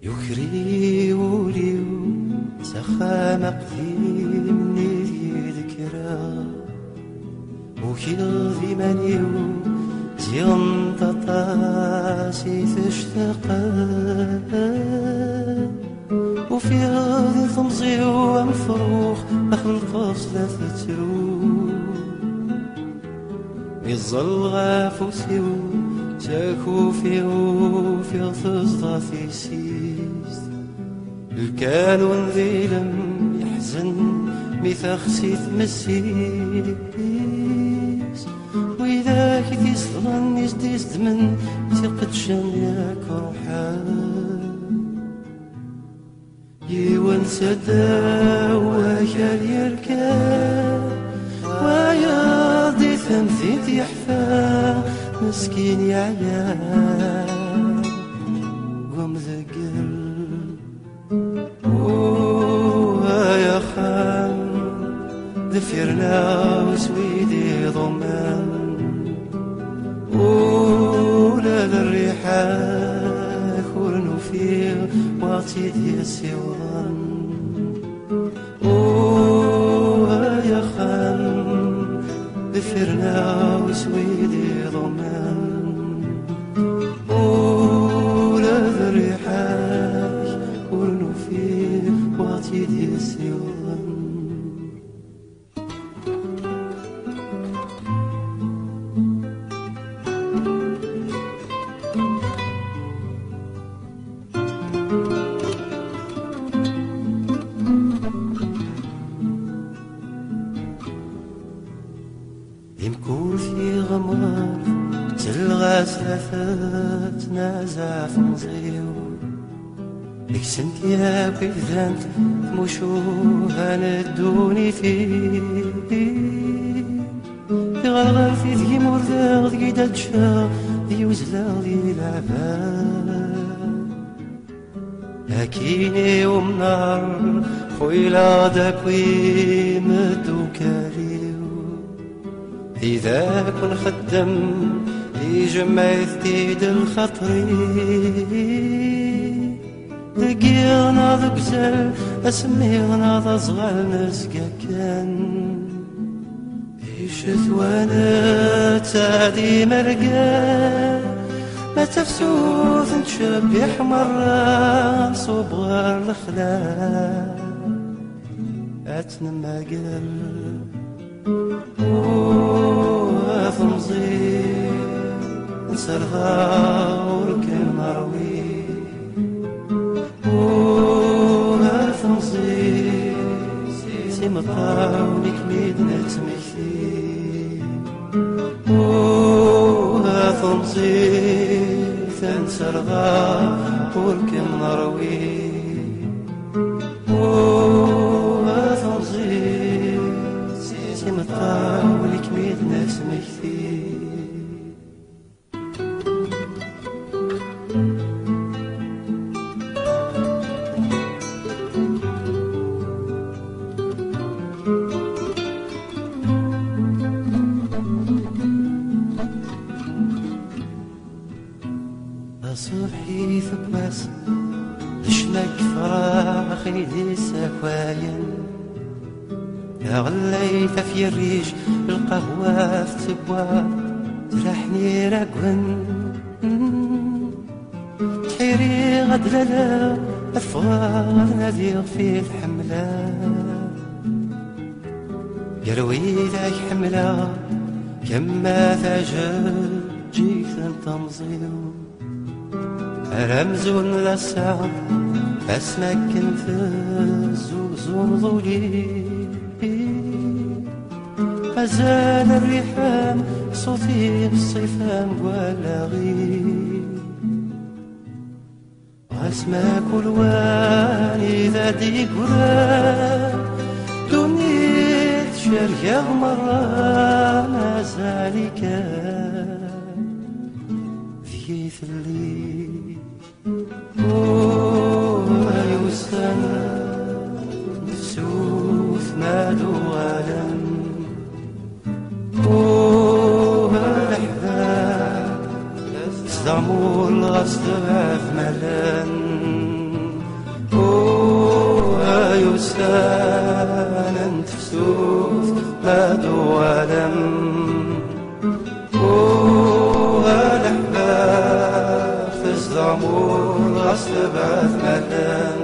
يكريوليو سخام قديمني ذكرى وكيضي منيو زيون تطاسي تشتاقا وفي غادي تمزيو مفروخ أخل قصدة تترو يظل غافوسيو تاكو فيو في تصدى في سيس الكانون ذيلم يحزن ميثاخسي تمسيس وإذا كي تسلغن يزديست من تقدشن ياك روحان يونسى داوكال يركان وياضي ثمثيت يحفى مسكين يا عيال ومذقل يا خان ذفرنا وسويدي ضمان ولا الريحة كورنو فيه واطيد يا سوان يا خان ذفرنا وسويدي ضمان ولا الريحة كورنو فيه واطيد يا سوان يمكن في غمار تلغى سلافات نازع فنزيو لك سنت يا بيذانت مشو هندوني فيه يغرغر في ذي مرذاغ ذي دجا ذي وزلاغ ذي لعبان هكيني ومنار خويلا داكوي مدو كاريو إذا كن خدم يجمع ثديد الخطري دقيغنا ذقزل أسميغنا ذا صغال نسقا كان إيشت وانا تادي مرقا ما تفسوث نتشبح مرة صبغر الخلا أتنمى قلب وثمزي نسرها وركن مروي وثمزي سمطا ونكميد نتمثي وثمزي تنسرها وركن مروي وثمزي مطاولك ميد ناس مكثير صبحي ثباس لشنك فراخي دي سكواين غليت في الريج القهوة في تبواب ترحني رقون سيري غد لالا أثغار نادير في الحملة يا رويدك حملة كما ثجل جيت انت مزيو رمزون للسعب اسمك كنت زوزون ظولي مازال الريحان صوتي بالصيفان ولا غير اسمك والوان اذا ديك ولا دنيت شرية مرة مازال كان ذيث الليل يوسن نفسوث مالو ألم الأحباب زعموا الغصب في ملان يوسن نفسوث مالو ألم الأحباب زعموا الغصب في ملان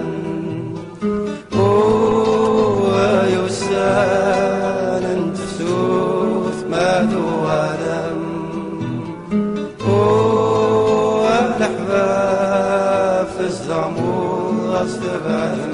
يوسن نفسوث مالو ألم الأحباب زعموا الغصب في